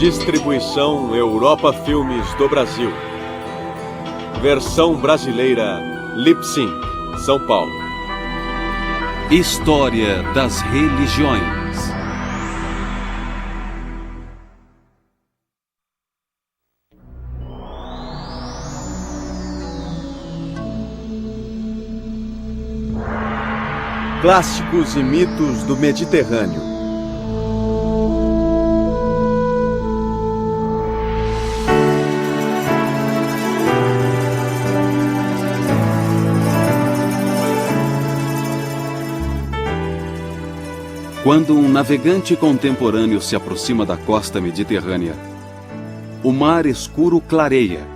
Distribuição Europa Filmes do Brasil. Versão brasileira Lipsync, São Paulo. História das religiões. Clássicos e mitos do Mediterrâneo. Quando um navegante contemporâneo se aproxima da costa mediterrânea, o mar escuro clareia,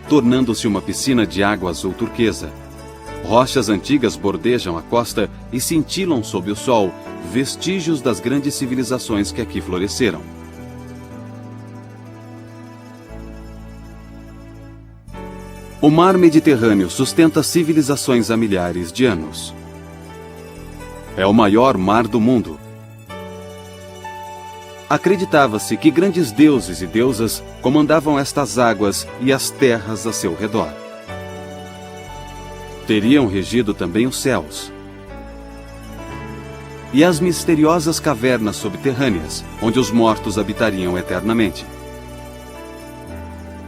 tornando-se uma piscina de água azul turquesa. Rochas antigas bordejam a costa e cintilam sob o sol, vestígios das grandes civilizações que aqui floresceram. O mar Mediterrâneo sustenta civilizações há milhares de anos. É o maior mar do mundo. Acreditava-se que grandes deuses e deusas comandavam estas águas e as terras a seu redor. Teriam regido também os céus e as misteriosas cavernas subterrâneas, onde os mortos habitariam eternamente.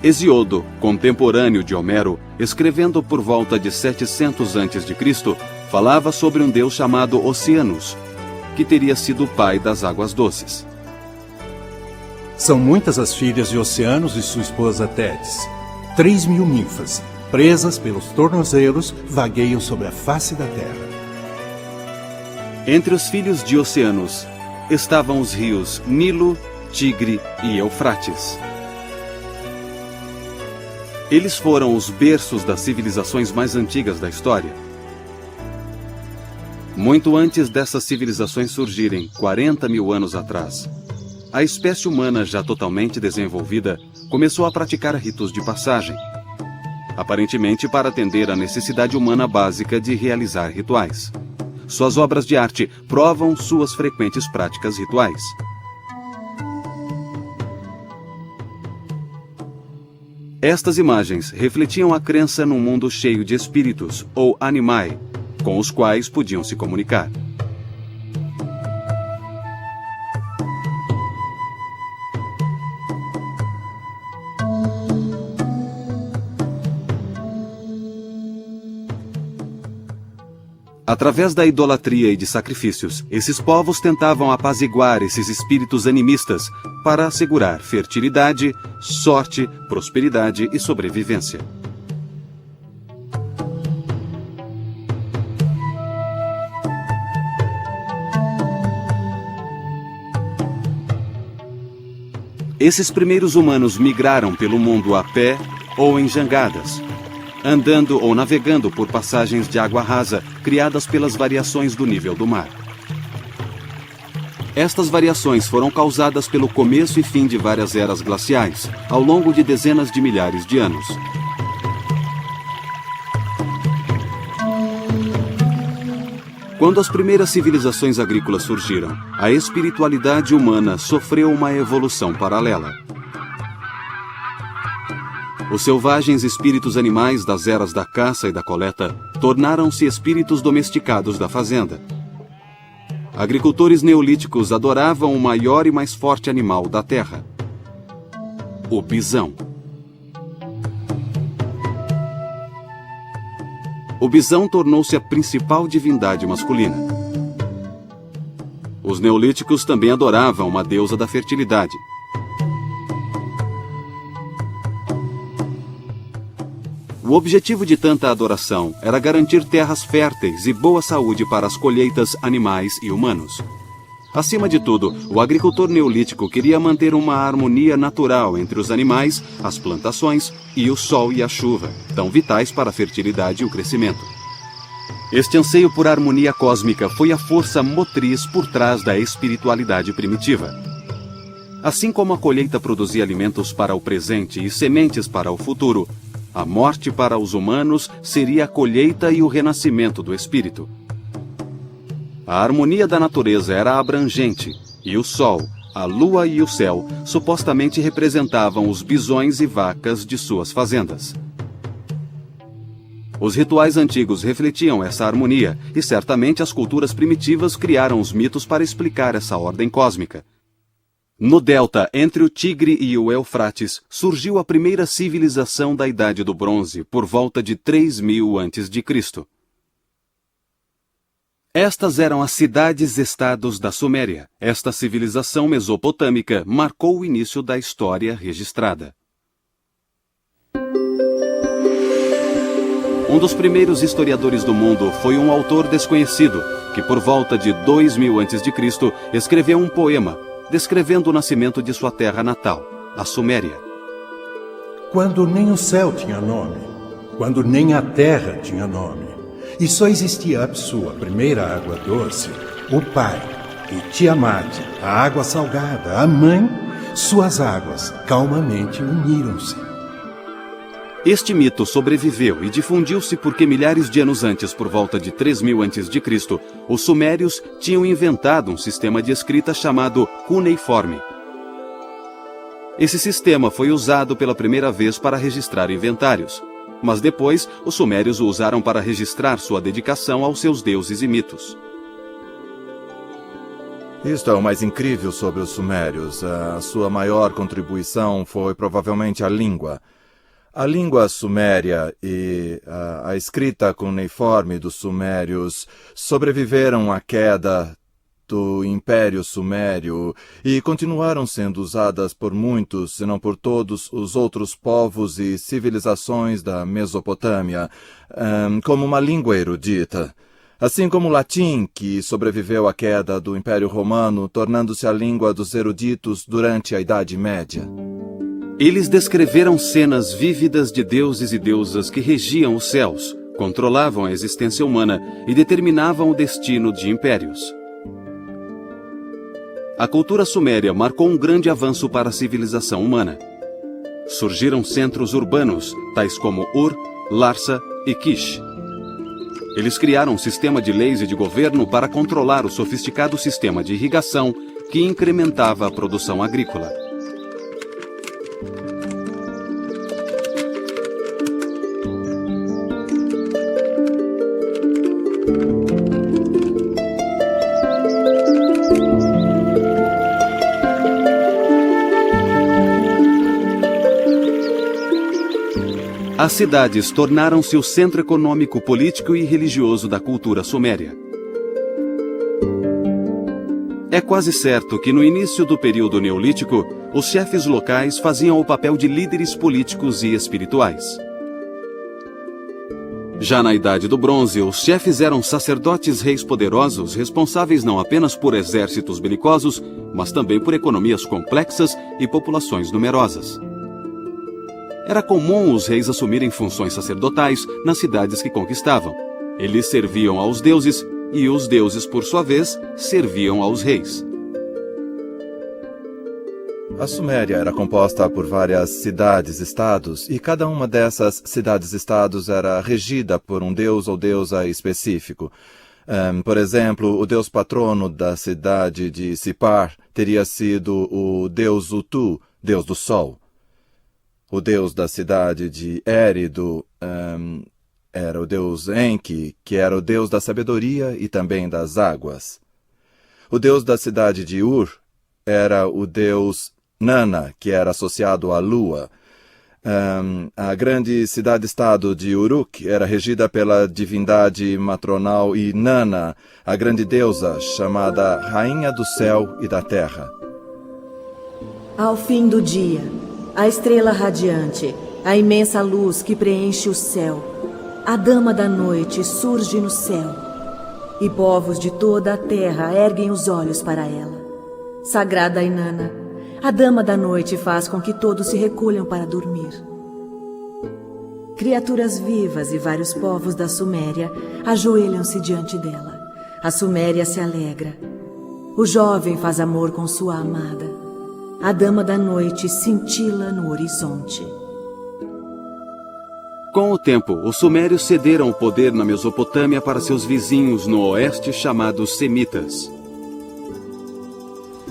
Hesíodo, contemporâneo de Homero, escrevendo por volta de 700 a.C., falava sobre um deus chamado Oceanus, que teria sido o pai das águas doces. São muitas as filhas de Oceanus e sua esposa Tétis. 3.000 ninfas, presas pelos tornozelos, vagueiam sobre a face da terra. Entre os filhos de Oceanus estavam os rios Nilo, Tigre e Eufrates. Eles foram os berços das civilizações mais antigas da história. Muito antes dessas civilizações surgirem, 40.000 anos atrás, a espécie humana, já totalmente desenvolvida, começou a praticar ritos de passagem, aparentemente para atender à necessidade humana básica de realizar rituais. Suas obras de arte provam suas frequentes práticas rituais. Estas imagens refletiam a crença num mundo cheio de espíritos, ou animai, com os quais podiam se comunicar. Através da idolatria e de sacrifícios, esses povos tentavam apaziguar esses espíritos animistas para assegurar fertilidade, sorte, prosperidade e sobrevivência. Esses primeiros humanos migraram pelo mundo a pé ou em jangadas, andando ou navegando por passagens de água rasa criadas pelas variações do nível do mar. Estas variações foram causadas pelo começo e fim de várias eras glaciais, ao longo de dezenas de milhares de anos. Quando as primeiras civilizações agrícolas surgiram, a espiritualidade humana sofreu uma evolução paralela. Os selvagens espíritos animais das eras da caça e da coleta tornaram-se espíritos domesticados da fazenda. Agricultores neolíticos adoravam o maior e mais forte animal da terra, o bisão. O bisão tornou-se a principal divindade masculina. Os neolíticos também adoravam uma deusa da fertilidade. O objetivo de tanta adoração era garantir terras férteis e boa saúde para as colheitas, animais e humanos. Acima de tudo, o agricultor neolítico queria manter uma harmonia natural entre os animais, as plantações e o sol e a chuva, tão vitais para a fertilidade e o crescimento. Este anseio por harmonia cósmica foi a força motriz por trás da espiritualidade primitiva. Assim como a colheita produzia alimentos para o presente e sementes para o futuro, a morte para os humanos seria a colheita e o renascimento do espírito. A harmonia da natureza era abrangente, e o sol, a lua e o céu supostamente representavam os bisões e vacas de suas fazendas. Os rituais antigos refletiam essa harmonia, e certamente as culturas primitivas criaram os mitos para explicar essa ordem cósmica. No delta, entre o Tigre e o Eufrates, surgiu a primeira civilização da Idade do Bronze, por volta de 3000 a.C. Estas eram as cidades-estados da Suméria. Esta civilização mesopotâmica marcou o início da história registrada. Um dos primeiros historiadores do mundo foi um autor desconhecido, que por volta de 2000 a.C. escreveu um poema, descrevendo o nascimento de sua terra natal, a Suméria. Quando nem o céu tinha nome, quando nem a terra tinha nome, e só existia Apsu, a primeira água doce, o pai, e Tiamat, a água salgada, a mãe, suas águas calmamente uniram-se. Este mito sobreviveu e difundiu-se porque milhares de anos antes, por volta de 3000 a.C., os sumérios tinham inventado um sistema de escrita chamado cuneiforme. Esse sistema foi usado pela primeira vez para registrar inventários, mas depois os sumérios o usaram para registrar sua dedicação aos seus deuses e mitos. Isto é o mais incrível sobre os sumérios. A sua maior contribuição foi provavelmente a língua. A língua suméria e a escrita cuneiforme dos sumérios sobreviveram à queda do Império Sumério e continuaram sendo usadas por muitos, se não por todos, os outros povos e civilizações da Mesopotâmia, como uma língua erudita. Assim como o latim, que sobreviveu à queda do Império Romano, tornando-se a língua dos eruditos durante a Idade Média. Eles descreveram cenas vívidas de deuses e deusas que regiam os céus, controlavam a existência humana e determinavam o destino de impérios. A cultura suméria marcou um grande avanço para a civilização humana. Surgiram centros urbanos, tais como Ur, Larsa e Kish. Eles criaram um sistema de leis e de governo para controlar o sofisticado sistema de irrigação que incrementava a produção agrícola. As cidades tornaram-se o centro econômico, político e religioso da cultura suméria. É quase certo que no início do período neolítico, os chefes locais faziam o papel de líderes políticos e espirituais. Já na Idade do Bronze, os chefes eram sacerdotes reis poderosos, responsáveis não apenas por exércitos belicosos, mas também por economias complexas e populações numerosas. Era comum os reis assumirem funções sacerdotais nas cidades que conquistavam. Eles serviam aos deuses e os deuses, por sua vez, serviam aos reis. A Suméria era composta por várias cidades-estados, e cada uma dessas cidades-estados era regida por um deus ou deusa específico. Por exemplo, o deus patrono da cidade de Sipar teria sido o deus Utu, deus do sol. O deus da cidade de Érido era o deus Enki, que era o deus da sabedoria e também das águas. O deus da cidade de Ur era o deus Nana, que era associado à lua. A grande cidade-estado de Uruk era regida pela divindade matronal Inanna, a grande deusa chamada Rainha do Céu e da Terra. Ao fim do dia, a estrela radiante, a imensa luz que preenche o céu, a dama da noite surge no céu, e povos de toda a terra erguem os olhos para ela. Sagrada Inanna, a dama da noite faz com que todos se recolham para dormir. Criaturas vivas e vários povos da Suméria ajoelham-se diante dela. A Suméria se alegra. O jovem faz amor com sua amada. A dama da noite cintila no horizonte. Com o tempo, os sumérios cederam o poder na Mesopotâmia para seus vizinhos no oeste chamados semitas.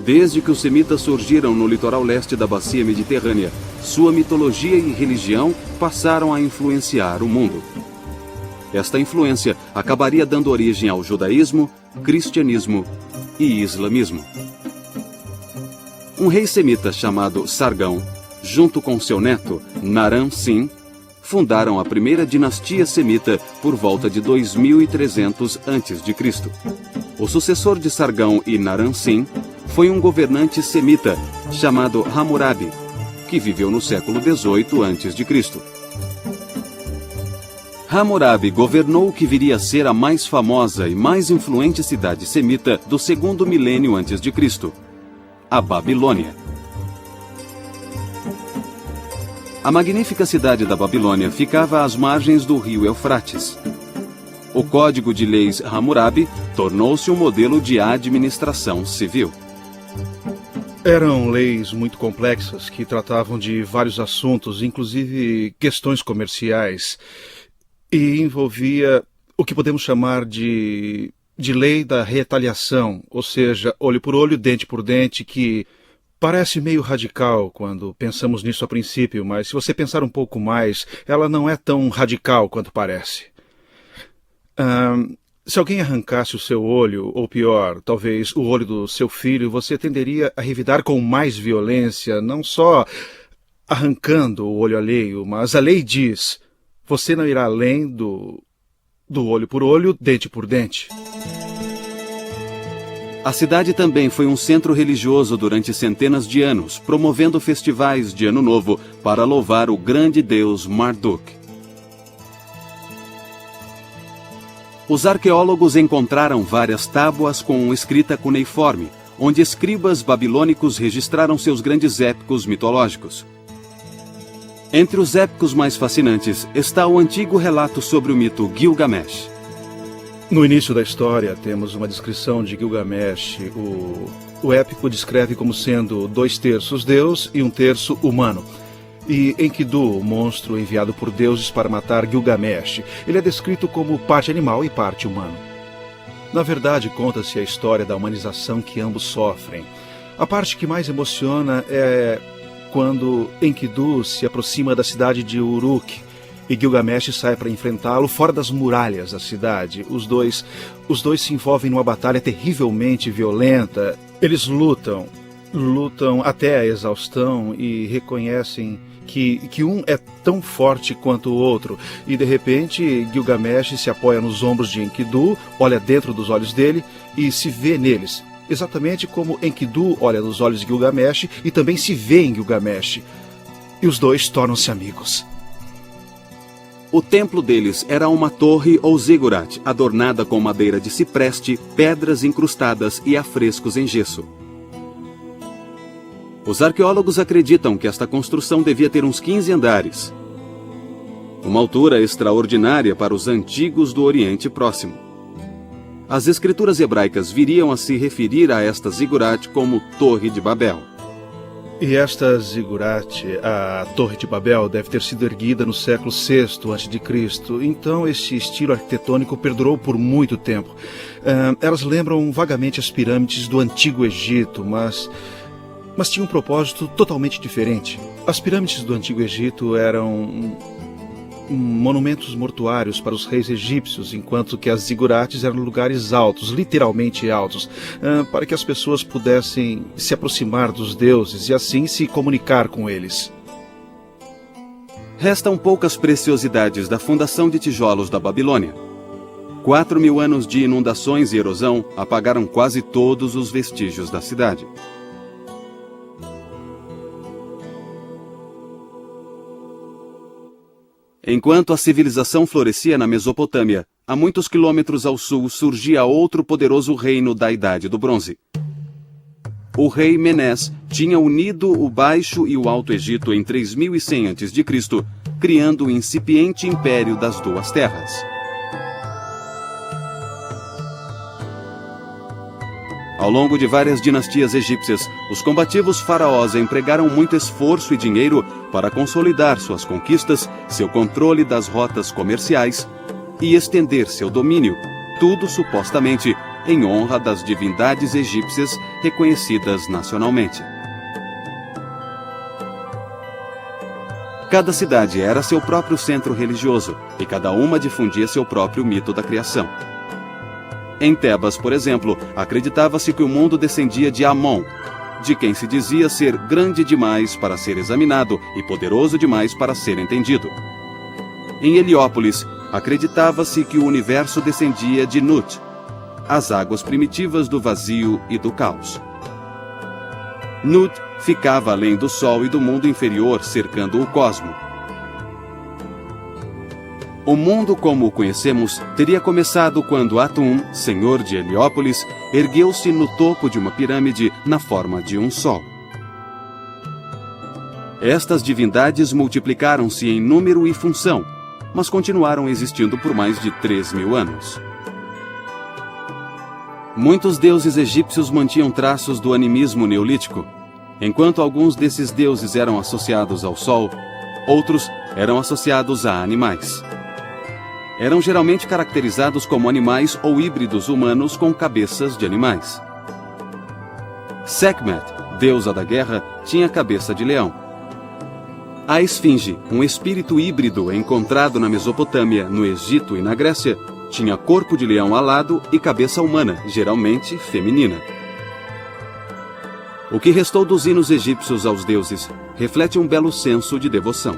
Desde que os semitas surgiram no litoral leste da bacia mediterrânea, sua mitologia e religião passaram a influenciar o mundo. Esta influência acabaria dando origem ao judaísmo, cristianismo e islamismo. Um rei semita chamado Sargão, junto com seu neto, Naram-Sin, fundaram a primeira dinastia semita por volta de 2300 a.C. O sucessor de Sargão e Naram-Sin foi um governante semita chamado Hammurabi, que viveu no século XVIII a.C. Hammurabi governou o que viria a ser a mais famosa e mais influente cidade semita do segundo milênio antes de Cristo, a Babilônia. A magnífica cidade da Babilônia ficava às margens do rio Eufrates. O Código de Leis Hammurabi tornou-se um modelo de administração civil. Eram leis muito complexas que tratavam de vários assuntos, inclusive questões comerciais, e envolvia o que podemos chamar de lei da retaliação, ou seja, olho por olho, dente por dente, que parece meio radical quando pensamos nisso a princípio, mas se você pensar um pouco mais, ela não é tão radical quanto parece. Se alguém arrancasse o seu olho, ou pior, talvez o olho do seu filho, você tenderia a revidar com mais violência, não só arrancando o olho alheio, mas a lei diz: você não irá além do olho por olho, dente por dente. A cidade também foi um centro religioso durante centenas de anos, promovendo festivais de Ano Novo para louvar o grande deus Marduk. Os arqueólogos encontraram várias tábuas com escrita cuneiforme, onde escribas babilônicos registraram seus grandes épicos mitológicos. Entre os épicos mais fascinantes está o antigo relato sobre o mito Gilgamesh. No início da história, temos uma descrição de Gilgamesh. O épico descreve como sendo 2/3 Deus e 1/3 humano. E Enkidu, o monstro enviado por deuses para matar Gilgamesh, ele é descrito como parte animal e parte humano. Na verdade, conta-se a história da humanização que ambos sofrem. A parte que mais emociona é quando Enkidu se aproxima da cidade de Uruk e Gilgamesh sai para enfrentá-lo fora das muralhas da cidade. Os dois se envolvem numa batalha terrivelmente violenta. Eles lutam até a exaustão e reconhecem que um é tão forte quanto o outro. E de repente Gilgamesh se apoia nos ombros de Enkidu, olha dentro dos olhos dele e se vê neles. Exatamente como Enkidu olha nos olhos de Gilgamesh e também se vê em Gilgamesh. E os dois tornam-se amigos. O templo deles era uma torre ou zigurat, adornada com madeira de cipreste, pedras incrustadas e afrescos em gesso. Os arqueólogos acreditam que esta construção devia ter uns 15 andares. Uma altura extraordinária para os antigos do Oriente Próximo. As escrituras hebraicas viriam a se referir a esta zigurat como Torre de Babel. E esta zigurat, a Torre de Babel, deve ter sido erguida no século VI a.C., então este estilo arquitetônico perdurou por muito tempo. Elas lembram vagamente as pirâmides do Antigo Egito, mas tinham um propósito totalmente diferente. As pirâmides do Antigo Egito eram monumentos mortuários para os reis egípcios, enquanto que as zigurates eram lugares altos, literalmente altos, para que as pessoas pudessem se aproximar dos deuses e assim se comunicar com eles. Restam poucas preciosidades da fundação de tijolos da Babilônia. 4.000 anos de inundações e erosão apagaram quase todos os vestígios da cidade. Enquanto a civilização florescia na Mesopotâmia, a muitos quilômetros ao sul surgia outro poderoso reino da Idade do Bronze. O rei Menés tinha unido o Baixo e o Alto Egito em 3100 a.C., criando o incipiente império das duas terras. Ao longo de várias dinastias egípcias, os combativos faraós empregaram muito esforço e dinheiro para consolidar suas conquistas, seu controle das rotas comerciais e estender seu domínio, tudo supostamente em honra das divindades egípcias reconhecidas nacionalmente. Cada cidade era seu próprio centro religioso, e cada uma difundia seu próprio mito da criação. Em Tebas, por exemplo, acreditava-se que o mundo descendia de Amon, de quem se dizia ser grande demais para ser examinado e poderoso demais para ser entendido. Em Heliópolis, acreditava-se que o universo descendia de Nut, as águas primitivas do vazio e do caos. Nut ficava além do Sol e do mundo inferior, cercando o cosmo. O mundo como o conhecemos teria começado quando Atum, senhor de Heliópolis, ergueu-se no topo de uma pirâmide na forma de um sol. Estas divindades multiplicaram-se em número e função, mas continuaram existindo por mais de 3.000 anos. Muitos deuses egípcios mantinham traços do animismo neolítico. Enquanto alguns desses deuses eram associados ao sol, outros eram associados a animais. Eram geralmente caracterizados como animais ou híbridos humanos com cabeças de animais. Sekhmet, deusa da guerra, tinha cabeça de leão. A esfinge, um espírito híbrido encontrado na Mesopotâmia, no Egito e na Grécia, tinha corpo de leão alado e cabeça humana, geralmente feminina. O que restou dos hinos egípcios aos deuses reflete um belo senso de devoção.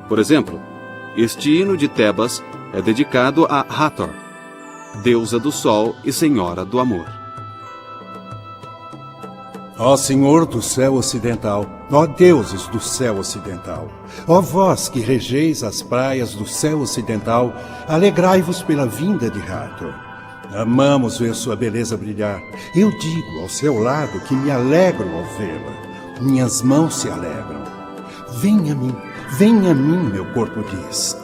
Por exemplo, este hino de Tebas é dedicado a Hathor, deusa do sol e senhora do amor. Ó Senhor do céu ocidental, ó deuses do céu ocidental, ó vós que regeis as praias do céu ocidental, alegrai-vos pela vinda de Hathor. Amamos ver sua beleza brilhar. Eu digo ao seu lado que me alegro ao vê-la. Minhas mãos se alegram. Venha a mim, meu corpo diz.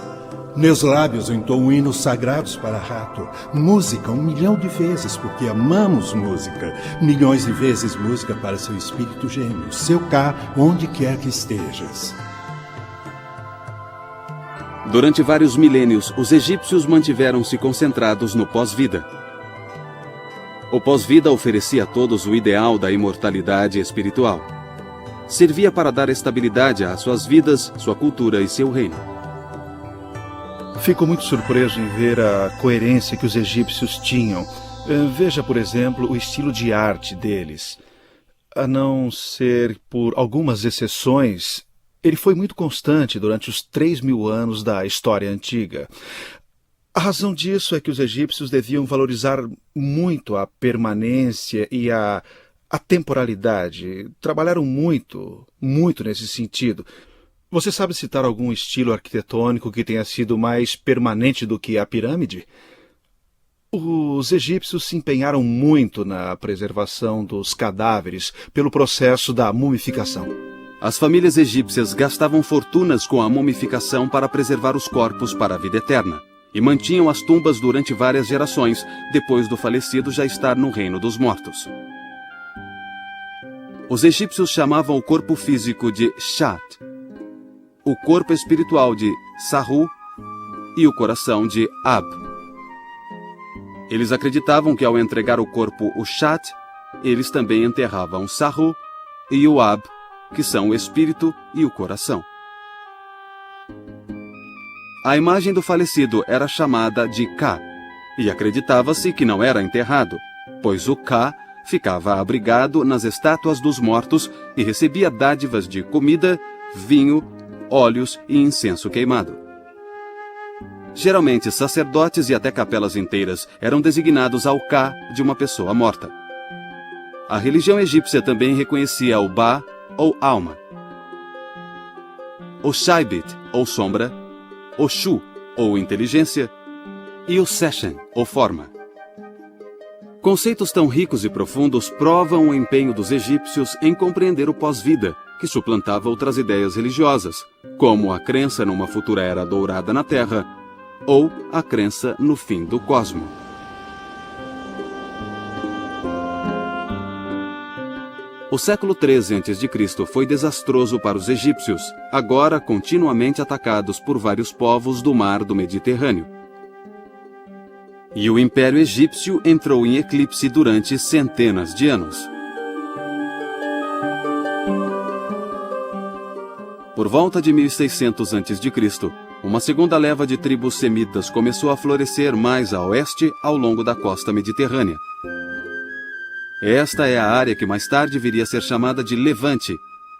Meus lábios entoam hinos sagrados para Hathor. Música 1 milhão de vezes, porque amamos música. Milhões de vezes música para seu espírito gêmeo, seu Ka, onde quer que estejas. Durante vários milênios, os egípcios mantiveram-se concentrados no pós-vida. O pós-vida oferecia a todos o ideal da imortalidade espiritual. Servia para dar estabilidade às suas vidas, sua cultura e seu reino. Fico muito surpreso em ver a coerência que os egípcios tinham. Veja, por exemplo, o estilo de arte deles. A não ser por algumas exceções, ele foi muito constante durante os 3.000 anos da história antiga. A razão disso é que os egípcios deviam valorizar muito a permanência e a temporalidade. Trabalharam muito nesse sentido. Você sabe citar algum estilo arquitetônico que tenha sido mais permanente do que a pirâmide? Os egípcios se empenharam muito na preservação dos cadáveres pelo processo da mumificação. As famílias egípcias gastavam fortunas com a mumificação para preservar os corpos para a vida eterna, e mantinham as tumbas durante várias gerações, depois do falecido já estar no reino dos mortos. Os egípcios chamavam o corpo físico de Shat, o corpo espiritual de Sahu e o coração de Ab. Eles acreditavam que ao entregar o corpo, o Shat, eles também enterravam o Sahu e o Ab, que são o espírito e o coração. A imagem do falecido era chamada de Ka, e acreditava-se que não era enterrado, pois o Ka ficava abrigado nas estátuas dos mortos e recebia dádivas de comida, vinho, óleos e incenso queimado. Geralmente, sacerdotes e até capelas inteiras eram designados ao Ka de uma pessoa morta. A religião egípcia também reconhecia o Ba, ou alma, o Shaibit, ou sombra, o Shu, ou inteligência, e o Seshen, ou forma. Conceitos tão ricos e profundos provam o empenho dos egípcios em compreender o pós-vida, que suplantava outras ideias religiosas, como a crença numa futura era dourada na Terra, ou a crença no fim do cosmo. O século III a.C. foi desastroso para os egípcios, agora continuamente atacados por vários povos do mar do Mediterrâneo. E o Império Egípcio entrou em eclipse durante centenas de anos. Por volta de 1600 a.C., uma segunda leva de tribos semitas começou a florescer mais a oeste ao longo da costa mediterrânea. Esta é a área que mais tarde viria a ser chamada de Levante,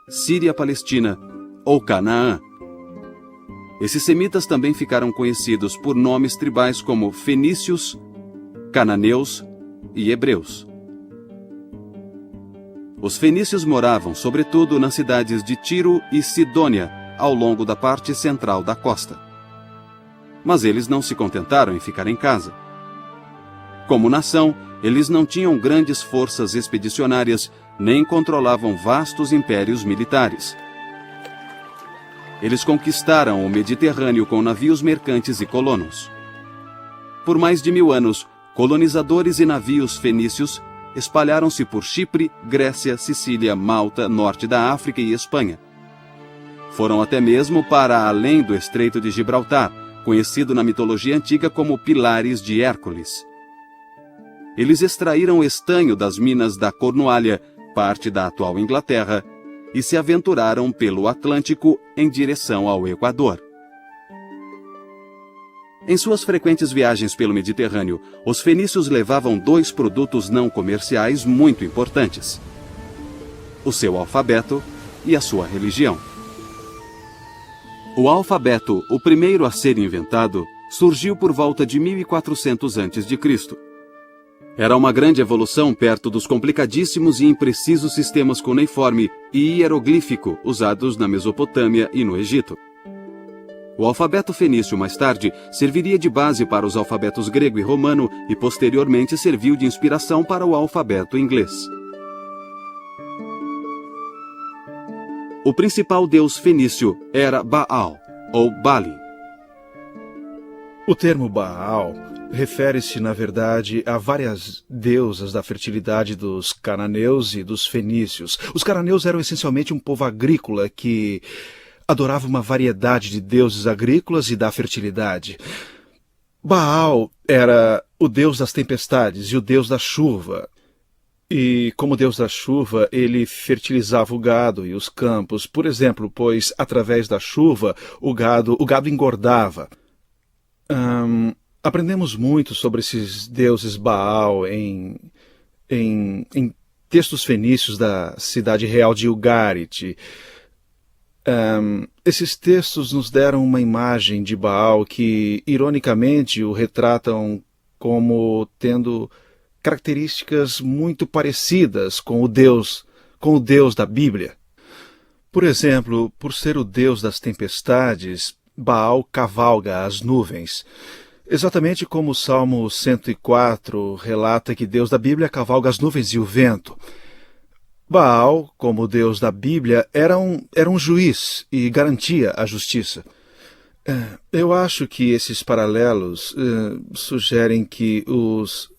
Síria-Palestina ou Canaã. Esses semitas também ficaram conhecidos por nomes tribais como fenícios, cananeus e hebreus. Os fenícios moravam, sobretudo, nas cidades de Tiro e Sidônia, ao longo da parte central da costa. Mas eles não se contentaram em ficar em casa. Como nação, eles não tinham grandes forças expedicionárias, nem controlavam vastos impérios militares. Eles conquistaram o Mediterrâneo com navios mercantes e colonos. Por mais de 1000 anos, colonizadores e navios fenícios espalharam-se por Chipre, Grécia, Sicília, Malta, norte da África e Espanha. Foram até mesmo para além do Estreito de Gibraltar, conhecido na mitologia antiga como Pilares de Hércules. Eles extraíram estanho das minas da Cornualha, parte da atual Inglaterra, e se aventuraram pelo Atlântico em direção ao Equador. Em suas frequentes viagens pelo Mediterrâneo, os fenícios levavam 2 produtos não comerciais muito importantes: o seu alfabeto e a sua religião. O alfabeto, o primeiro a ser inventado, surgiu por volta de 1400 a.C. Era uma grande evolução perto dos complicadíssimos e imprecisos sistemas cuneiforme e hieroglífico usados na Mesopotâmia e no Egito. O alfabeto fenício, mais tarde, serviria de base para os alfabetos grego e romano e, posteriormente, serviu de inspiração para o alfabeto inglês. O principal deus fenício era Baal, ou Bali. O termo Baal refere-se, na verdade, a várias deusas da fertilidade dos cananeus e dos fenícios. Os cananeus eram essencialmente um povo agrícola que adorava uma variedade de deuses agrícolas e da fertilidade. Baal era o deus das tempestades e o deus da chuva. E, como deus da chuva, ele fertilizava o gado e os campos, por exemplo, pois, através da chuva, o gado engordava. Aprendemos muito sobre esses deuses Baal em textos fenícios da cidade real de Ugarit. Esses textos nos deram uma imagem de Baal que, ironicamente, o retratam como tendo características muito parecidas com o Deus da Bíblia. Por exemplo, por ser o Deus das tempestades, Baal cavalga as nuvens. Exatamente como o Salmo 104 relata que Deus da Bíblia cavalga as nuvens e o vento. Baal, como Deus da Bíblia, era um juiz e garantia a justiça. Eu acho que esses paralelos sugerem que os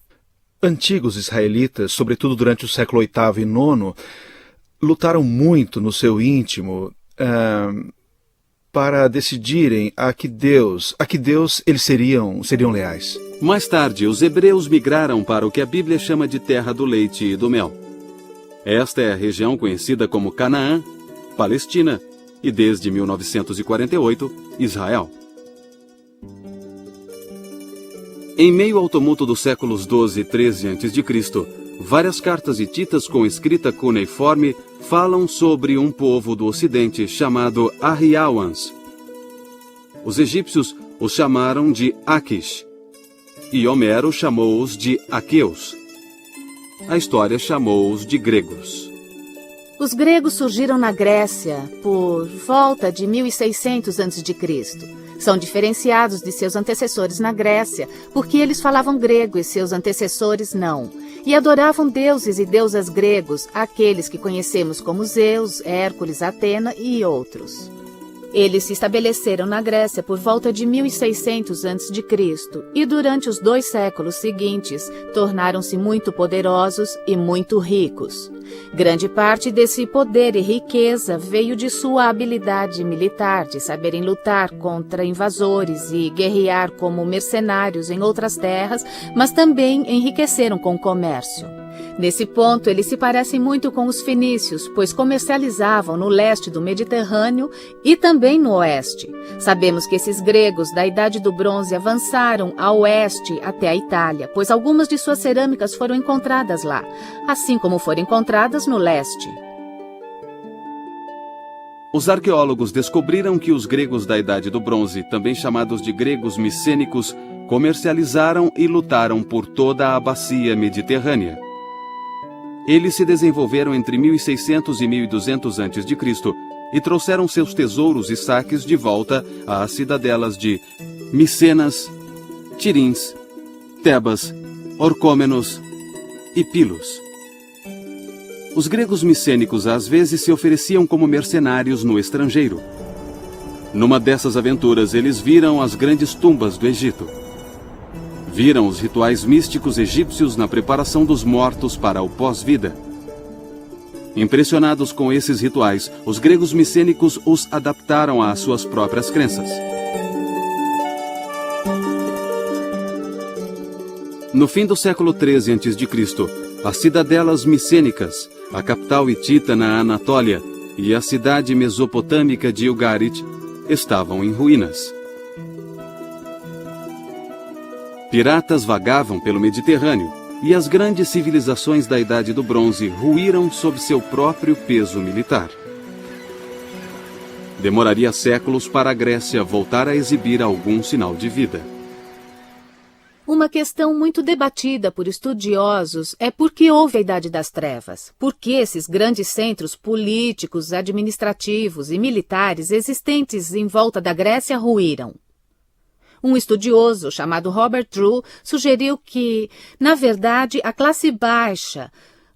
antigos israelitas, sobretudo durante o século VIII e IX, lutaram muito no seu íntimo para decidirem a que Deus eles seriam leais. Mais tarde, os hebreus migraram para o que a Bíblia chama de terra do leite e do mel. Esta é a região conhecida como Canaã, Palestina e, desde 1948, Israel. Em meio ao tumulto dos séculos 12 e 13 a.C., várias cartas hititas com escrita cuneiforme falam sobre um povo do Ocidente chamado Arriauans. Os egípcios os chamaram de Aquish, e Homero chamou-os de aqueus. A história chamou-os de gregos. Os gregos surgiram na Grécia por volta de 1600 a.C. São diferenciados de seus antecessores na Grécia, porque eles falavam grego e seus antecessores não, e adoravam deuses e deusas gregos, aqueles que conhecemos como Zeus, Hércules, Atena e outros. Eles se estabeleceram na Grécia por volta de 1600 a.C. e durante os 2 séculos seguintes tornaram-se muito poderosos e muito ricos. Grande parte desse poder e riqueza veio de sua habilidade militar, de saberem lutar contra invasores e guerrear como mercenários em outras terras, mas também enriqueceram com o comércio. Nesse ponto, eles se parecem muito com os fenícios, pois comercializavam no leste do Mediterrâneo e também no oeste. Sabemos que esses gregos da Idade do Bronze avançaram a oeste até a Itália, pois algumas de suas cerâmicas foram encontradas lá, assim como foram encontradas no leste. Os arqueólogos descobriram que os gregos da Idade do Bronze, também chamados de gregos micênicos, comercializaram e lutaram por toda a bacia mediterrânea. Eles se desenvolveram entre 1600 e 1200 a.C. e trouxeram seus tesouros e saques de volta às cidadelas de Micenas, Tirins, Tebas, Orcômenos e Pilos. Os gregos micênicos às vezes se ofereciam como mercenários no estrangeiro. Numa dessas aventuras, eles viram as grandes tumbas do Egito. Viram os rituais místicos egípcios na preparação dos mortos para o pós-vida. Impressionados com esses rituais, os gregos micênicos os adaptaram às suas próprias crenças. No fim do século XIII a.C., as cidadelas micênicas, a capital hitita na Anatólia e a cidade mesopotâmica de Ugarit, estavam em ruínas. Piratas vagavam pelo Mediterrâneo e as grandes civilizações da Idade do Bronze ruíram sob seu próprio peso militar. Demoraria séculos para a Grécia voltar a exibir algum sinal de vida. Uma questão muito debatida por estudiosos é por que houve a Idade das Trevas. Por que esses grandes centros políticos, administrativos e militares existentes em volta da Grécia ruíram? Um estudioso chamado Robert Drew sugeriu que, na verdade, a classe baixa,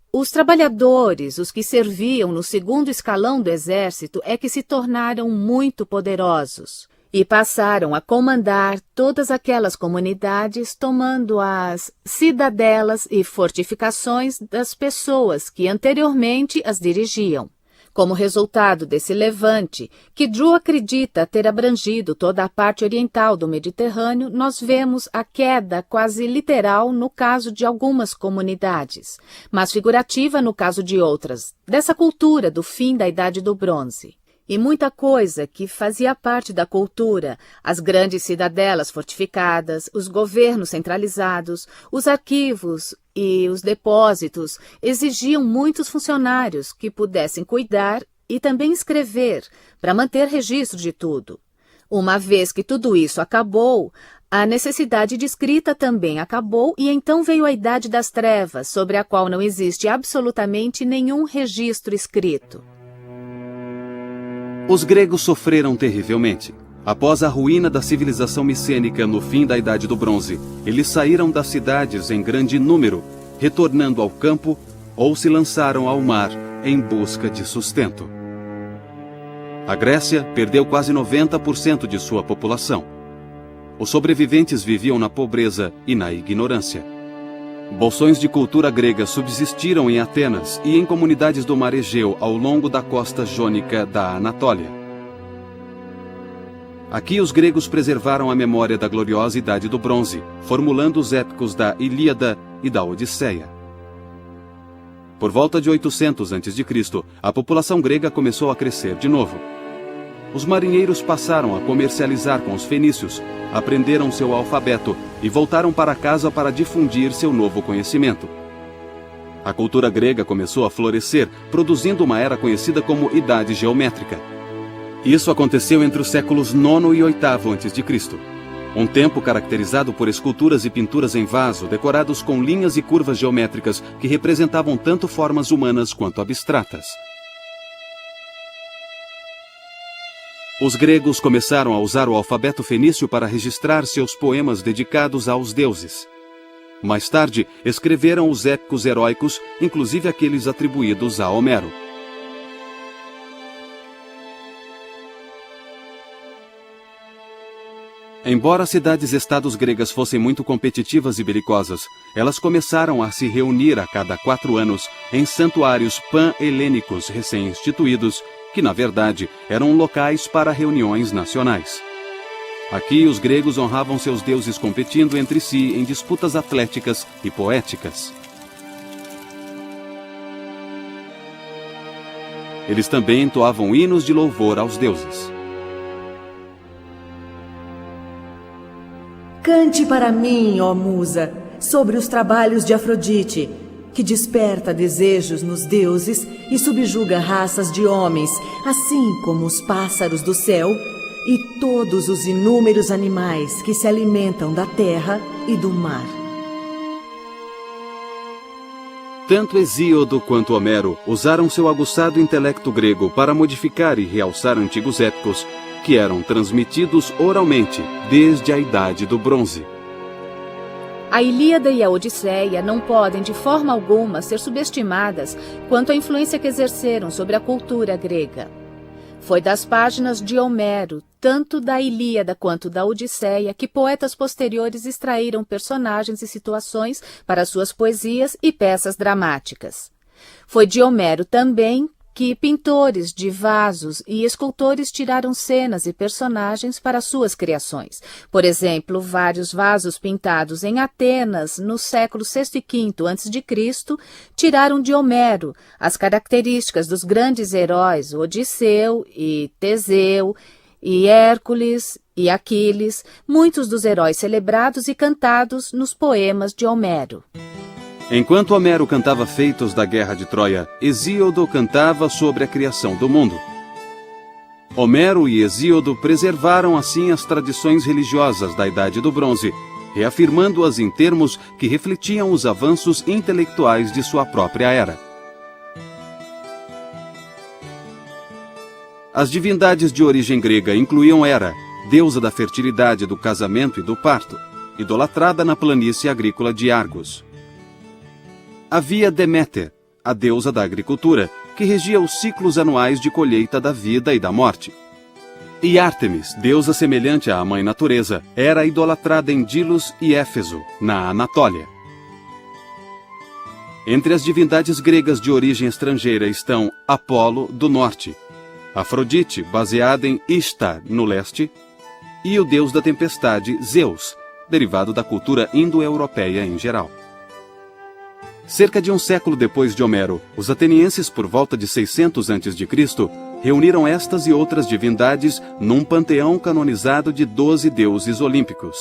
os trabalhadores, os que serviam no segundo escalão do exército, é que se tornaram muito poderosos e passaram a comandar todas aquelas comunidades, tomando as cidadelas e fortificações das pessoas que anteriormente as dirigiam. Como resultado desse levante, que Drew acredita ter abrangido toda a parte oriental do Mediterrâneo, nós vemos a queda quase literal no caso de algumas comunidades, mas figurativa no caso de outras, dessa cultura do fim da Idade do Bronze. E muita coisa que fazia parte da cultura, as grandes cidadelas fortificadas, os governos centralizados, os arquivos e os depósitos, exigiam muitos funcionários que pudessem cuidar e também escrever, para manter registro de tudo. Uma vez que tudo isso acabou, a necessidade de escrita também acabou e então veio a Idade das Trevas, sobre a qual não existe absolutamente nenhum registro escrito. Os gregos sofreram terrivelmente. Após a ruína da civilização micênica no fim da Idade do Bronze, eles saíram das cidades em grande número, retornando ao campo ou se lançaram ao mar em busca de sustento. A Grécia perdeu quase 90% de sua população. Os sobreviventes viviam na pobreza e na ignorância. Bolsões de cultura grega subsistiram em Atenas e em comunidades do mar Egeu ao longo da costa jônica da Anatólia. Aqui os gregos preservaram a memória da gloriosa Idade do Bronze, formulando os épicos da Ilíada e da Odisseia. Por volta de 800 a.C., a população grega começou a crescer de novo. Os marinheiros passaram a comercializar com os fenícios, aprenderam seu alfabeto e voltaram para casa para difundir seu novo conhecimento. A cultura grega começou a florescer, produzindo uma era conhecida como Idade Geométrica. Isso aconteceu entre os séculos IX e VIII a.C., um tempo caracterizado por esculturas e pinturas em vaso decorados com linhas e curvas geométricas que representavam tanto formas humanas quanto abstratas. Os gregos começaram a usar o alfabeto fenício para registrar seus poemas dedicados aos deuses. Mais tarde, escreveram os épicos heróicos, inclusive aqueles atribuídos a Homero. Embora cidades-estados gregas fossem muito competitivas e belicosas, elas começaram a se reunir a cada 4 anos em santuários pan-helênicos recém-instituídos, que na verdade eram locais para reuniões nacionais. Aqui os gregos honravam seus deuses competindo entre si em disputas atléticas e poéticas. Eles também entoavam hinos de louvor aos deuses. Cante para mim, ó musa, sobre os trabalhos de Afrodite, que desperta desejos nos deuses e subjuga raças de homens, assim como os pássaros do céu e todos os inúmeros animais que se alimentam da terra e do mar. Tanto Hesíodo quanto Homero usaram seu aguçado intelecto grego para modificar e realçar antigos épicos que eram transmitidos oralmente desde a Idade do Bronze. A Ilíada e a Odisseia não podem de forma alguma ser subestimadas quanto à influência que exerceram sobre a cultura grega. Foi das páginas de Homero, tanto da Ilíada quanto da Odisseia, que poetas posteriores extraíram personagens e situações para suas poesias e peças dramáticas. Foi de Homero também que pintores de vasos e escultores tiraram cenas e personagens para suas criações. Por exemplo, vários vasos pintados em Atenas no século VI e V a.C. tiraram de Homero as características dos grandes heróis Odisseu e Teseu, e Hércules e Aquiles, muitos dos heróis celebrados e cantados nos poemas de Homero. Enquanto Homero cantava feitos da guerra de Troia, Hesíodo cantava sobre a criação do mundo. Homero e Hesíodo preservaram assim as tradições religiosas da Idade do Bronze, reafirmando-as em termos que refletiam os avanços intelectuais de sua própria era. As divindades de origem grega incluíam Hera, deusa da fertilidade, do casamento e do parto, idolatrada na planície agrícola de Argos. Havia Deméter, a deusa da agricultura, que regia os ciclos anuais de colheita da vida e da morte. E Ártemis, deusa semelhante à mãe natureza, era idolatrada em Dilos e Éfeso, na Anatólia. Entre as divindades gregas de origem estrangeira estão Apolo, do norte, Afrodite, baseada em Ishtar, no leste, e o deus da tempestade, Zeus, derivado da cultura indo-europeia em geral. Cerca de um século depois de Homero, os atenienses, por volta de 600 a.C., reuniram estas e outras divindades num panteão canonizado de 12 deuses olímpicos.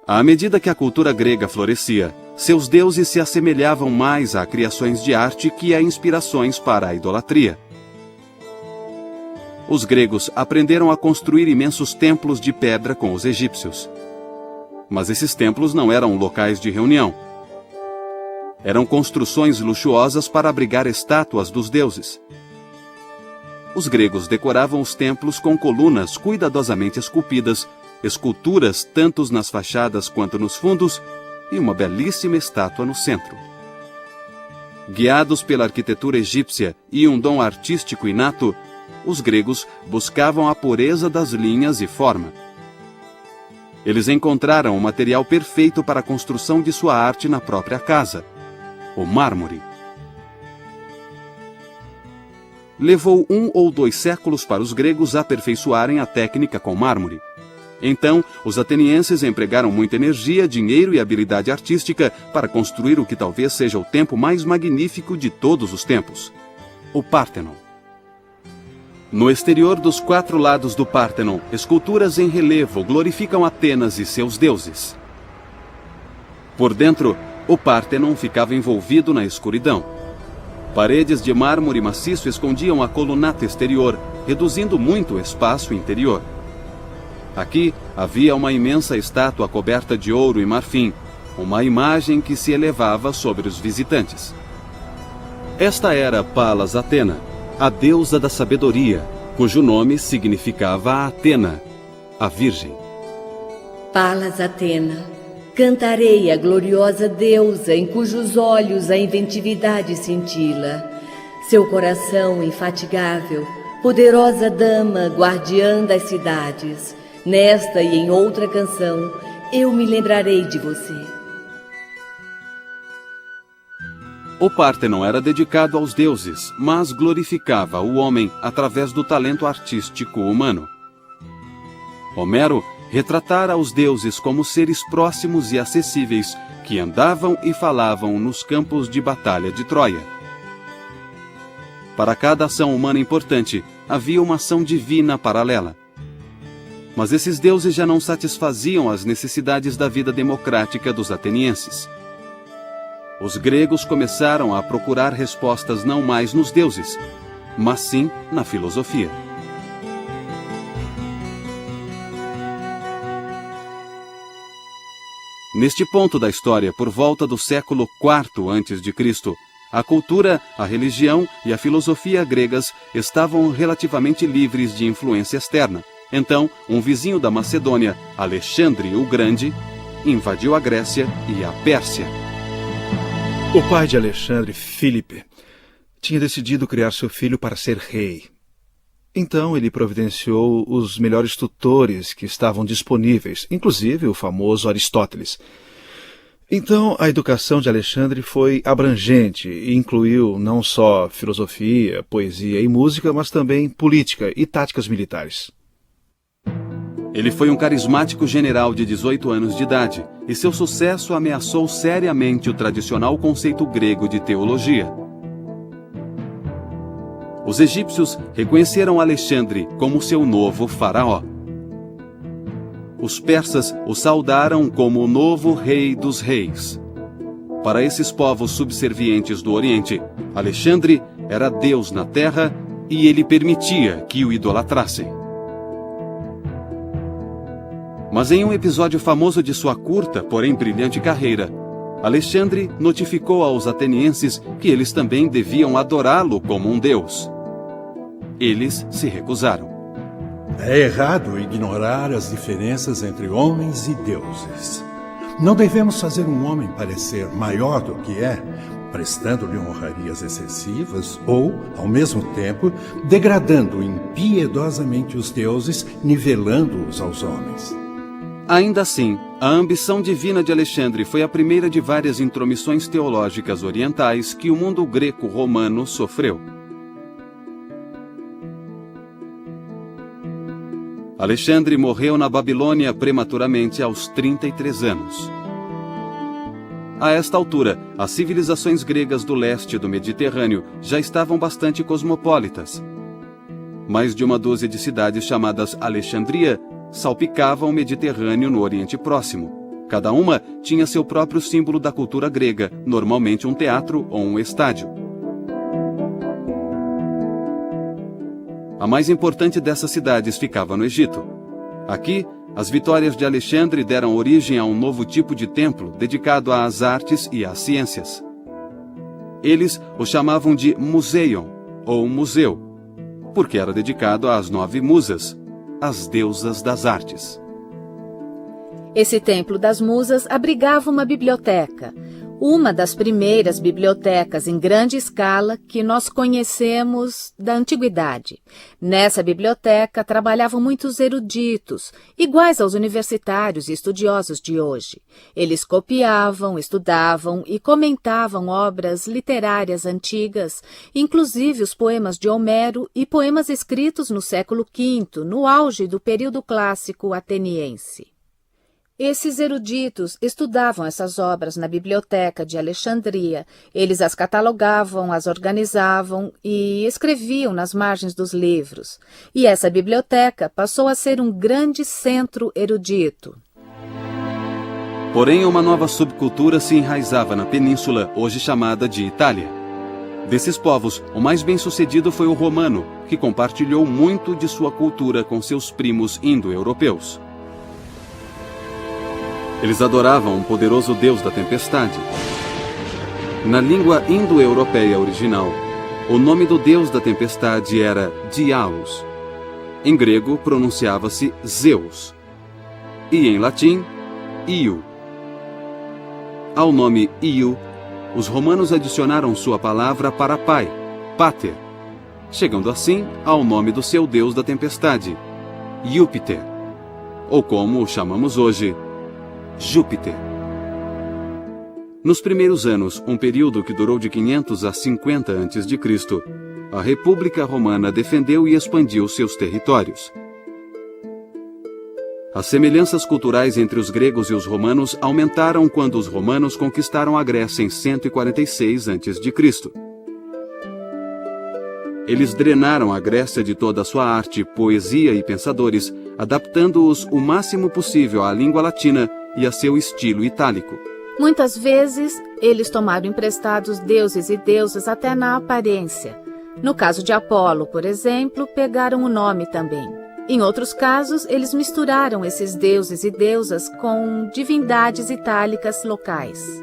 À medida que a cultura grega florescia, seus deuses se assemelhavam mais a criações de arte que a inspirações para a idolatria. Os gregos aprenderam a construir imensos templos de pedra com os egípcios. Mas esses templos não eram locais de reunião. Eram construções luxuosas para abrigar estátuas dos deuses. Os gregos decoravam os templos com colunas cuidadosamente esculpidas, esculturas tanto nas fachadas quanto nos fundos e uma belíssima estátua no centro. Guiados pela arquitetura egípcia e um dom artístico inato, os gregos buscavam a pureza das linhas e forma. Eles encontraram o material perfeito para a construção de sua arte na própria casa, o mármore. Levou 1 ou 2 séculos para os gregos aperfeiçoarem a técnica com mármore. Então, os atenienses empregaram muita energia, dinheiro e habilidade artística para construir o que talvez seja o templo mais magnífico de todos os tempos, o Pártenon. No exterior dos 4 lados do Pártenon, esculturas em relevo glorificam Atenas e seus deuses. Por dentro, o Pártenon ficava envolvido na escuridão. Paredes de mármore maciço escondiam a colunata exterior, reduzindo muito o espaço interior. Aqui havia uma imensa estátua coberta de ouro e marfim, uma imagem que se elevava sobre os visitantes. Esta era Palas Atena, a deusa da sabedoria, cujo nome significava Atena, a Virgem. Palas Atena, cantarei a gloriosa deusa em cujos olhos a inventividade cintila. Seu coração infatigável Poderosa dama, guardiã das cidades, nesta e em outra canção, eu me lembrarei de você. O Pártenon era dedicado aos deuses, mas glorificava o homem através do talento artístico humano. Homero retratara os deuses como seres próximos e acessíveis que andavam e falavam nos campos de batalha de Troia. Para cada ação humana importante, havia uma ação divina paralela. Mas esses deuses já não satisfaziam as necessidades da vida democrática dos atenienses. Os gregos começaram a procurar respostas não mais nos deuses, mas sim na filosofia. Neste ponto da história, por volta do século IV a.C., a cultura, a religião e a filosofia gregas estavam relativamente livres de influência externa. Então, um vizinho da Macedônia, Alexandre o Grande, invadiu a Grécia e a Pérsia. O pai de Alexandre, Filipe, tinha decidido criar seu filho para ser rei. Então ele providenciou os melhores tutores que estavam disponíveis, inclusive o famoso Aristóteles. Então a educação de Alexandre foi abrangente e incluiu não só filosofia, poesia e música, mas também política e táticas militares. Ele foi um carismático general de 18 anos de idade, e seu sucesso ameaçou seriamente o tradicional conceito grego de teologia. Os egípcios reconheceram Alexandre como seu novo faraó. Os persas o saudaram como o novo rei dos reis. Para esses povos subservientes do Oriente, Alexandre era Deus na terra e ele permitia que o idolatrassem. Mas em um episódio famoso de sua curta, porém brilhante carreira, Alexandre notificou aos atenienses que eles também deviam adorá-lo como um deus. Eles se recusaram. É errado ignorar as diferenças entre homens e deuses. Não devemos fazer um homem parecer maior do que é, prestando-lhe honrarias excessivas ou, ao mesmo tempo, degradando impiedosamente os deuses, nivelando-os aos homens. Ainda assim, a ambição divina de Alexandre foi a primeira de várias intromissões teológicas orientais que o mundo greco-romano sofreu. Alexandre morreu na Babilônia prematuramente aos 33 anos. A esta altura, as civilizações gregas do leste do Mediterrâneo já estavam bastante cosmopolitas. Mais de uma dúzia de cidades chamadas Alexandria salpicavam o Mediterrâneo no Oriente Próximo. Cada uma tinha seu próprio símbolo da cultura grega, normalmente um teatro ou um estádio. A mais importante dessas cidades ficava no Egito. Aqui, as vitórias de Alexandre deram origem a um novo tipo de templo dedicado às artes e às ciências. Eles o chamavam de Museion, ou museu, porque era dedicado às 9 musas, as deusas das artes. Esse templo das musas abrigava uma biblioteca, uma das primeiras bibliotecas em grande escala que nós conhecemos da antiguidade. Nessa biblioteca trabalhavam muitos eruditos, iguais aos universitários e estudiosos de hoje. Eles copiavam, estudavam e comentavam obras literárias antigas, inclusive os poemas de Homero e poemas escritos no século V, no auge do período clássico ateniense. Esses eruditos estudavam essas obras na biblioteca de Alexandria. Eles as catalogavam, as organizavam e escreviam nas margens dos livros. E essa biblioteca passou a ser um grande centro erudito. Porém, uma nova subcultura se enraizava na península, hoje chamada de Itália. Desses povos, o mais bem-sucedido foi o romano, que compartilhou muito de sua cultura com seus primos indo-europeus. Eles adoravam um poderoso deus da tempestade. Na língua indo-europeia original, o nome do deus da tempestade era Diaos. Em grego, pronunciava-se Zeus. E em latim, Io. Ao nome Io, os romanos adicionaram sua palavra para pai, pater. chegando assim ao nome do seu deus da tempestade, Júpiter, ou como o chamamos hoje, Júpiter. Nos primeiros anos, um período que durou de 500 a 50 a.C., a República Romana defendeu e expandiu seus territórios. As semelhanças culturais entre os gregos e os romanos aumentaram quando os romanos conquistaram a Grécia em 146 a.C. Eles drenaram a Grécia de toda a sua arte, poesia e pensadores, adaptando-os o máximo possível à língua latina e a seu estilo itálico. Muitas vezes, eles tomaram emprestados deuses e deusas até na aparência. No caso de Apolo, por exemplo, pegaram o nome também. Em outros casos, eles misturaram esses deuses e deusas com divindades itálicas locais.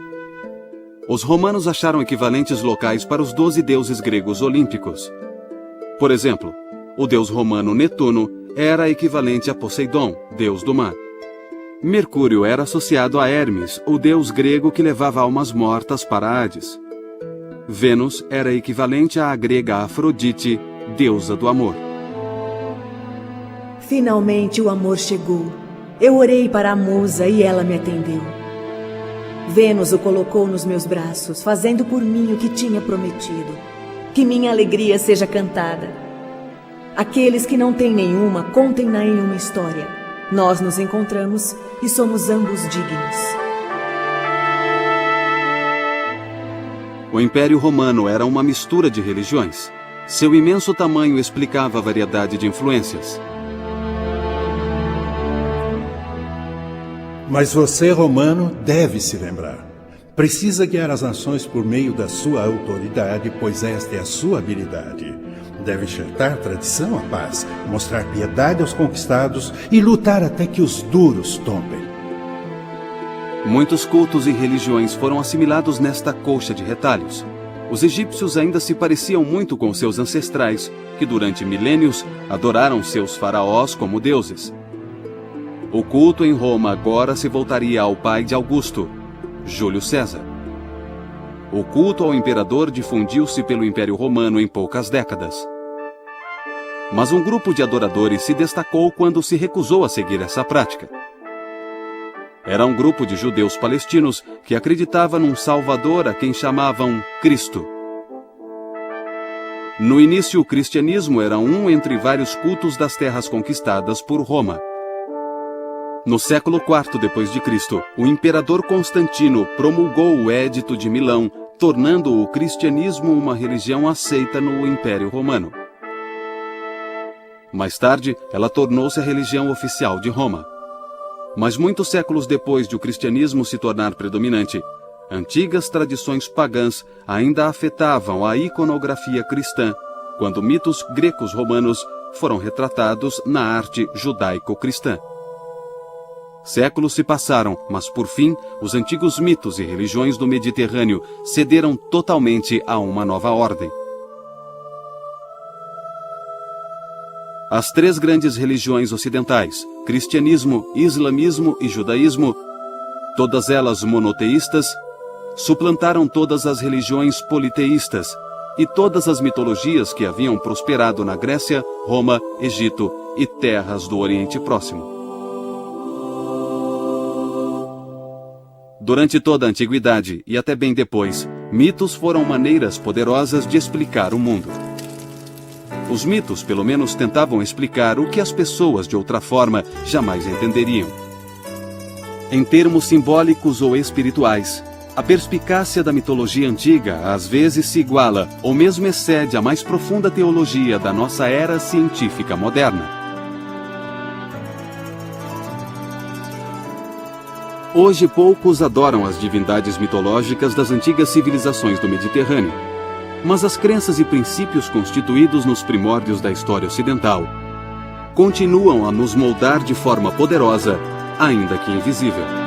Os romanos acharam equivalentes locais para os 12 deuses gregos olímpicos. Por exemplo, o deus romano Netuno era equivalente a Poseidon, deus do mar. Mercúrio era associado a Hermes, o deus grego que levava almas mortas para Hades. Vênus era equivalente à grega Afrodite, deusa do amor. Finalmente o amor chegou. Eu orei para a musa e ela me atendeu. Vênus o colocou nos meus braços, fazendo por mim o que tinha prometido. Que minha alegria seja cantada. Aqueles que não têm nenhuma, contem-na em uma história. Nós nos encontramos e somos ambos dignos. O Império Romano era uma mistura de religiões. Seu imenso tamanho explicava a variedade de influências. Mas você, romano, deve se lembrar. Precisa guiar as nações por meio da sua autoridade, pois esta é a sua habilidade. Deve enxertar tradição à paz, mostrar piedade aos conquistados e lutar até que os duros tombem. Muitos cultos e religiões foram assimilados nesta colcha de retalhos. Os egípcios ainda se pareciam muito com seus ancestrais, que durante milênios adoraram seus faraós como deuses. O culto em Roma agora se voltaria ao pai de Augusto, Júlio César. O culto ao imperador difundiu-se pelo Império Romano em poucas décadas. Mas um grupo de adoradores se destacou quando se recusou a seguir essa prática. Era um grupo de judeus palestinos que acreditava num Salvador a quem chamavam Cristo. No início, o cristianismo era um entre vários cultos das terras conquistadas por Roma. No século IV d.C., o imperador Constantino promulgou o Édito de Milão, tornando o cristianismo uma religião aceita no Império Romano. Mais tarde, ela tornou-se a religião oficial de Roma. Mas muitos séculos depois de o cristianismo se tornar predominante, antigas tradições pagãs ainda afetavam a iconografia cristã, quando mitos grecos-romanos foram retratados na arte judaico-cristã. Séculos se passaram, mas por fim, os antigos mitos e religiões do Mediterrâneo cederam totalmente a uma nova ordem. As três grandes religiões ocidentais, cristianismo, islamismo e judaísmo, todas elas monoteístas, suplantaram todas as religiões politeístas e todas as mitologias que haviam prosperado na Grécia, Roma, Egito e terras do Oriente Próximo. Durante toda a antiguidade e até bem depois, mitos foram maneiras poderosas de explicar o mundo. Os mitos, pelo menos, tentavam explicar o que as pessoas, de outra forma, jamais entenderiam. Em termos simbólicos ou espirituais, a perspicácia da mitologia antiga às vezes se iguala ou mesmo excede a mais profunda teologia da nossa era científica moderna. Hoje poucos adoram as divindades mitológicas das antigas civilizações do Mediterrâneo, mas as crenças e princípios constituídos nos primórdios da história ocidental continuam a nos moldar de forma poderosa, ainda que invisível.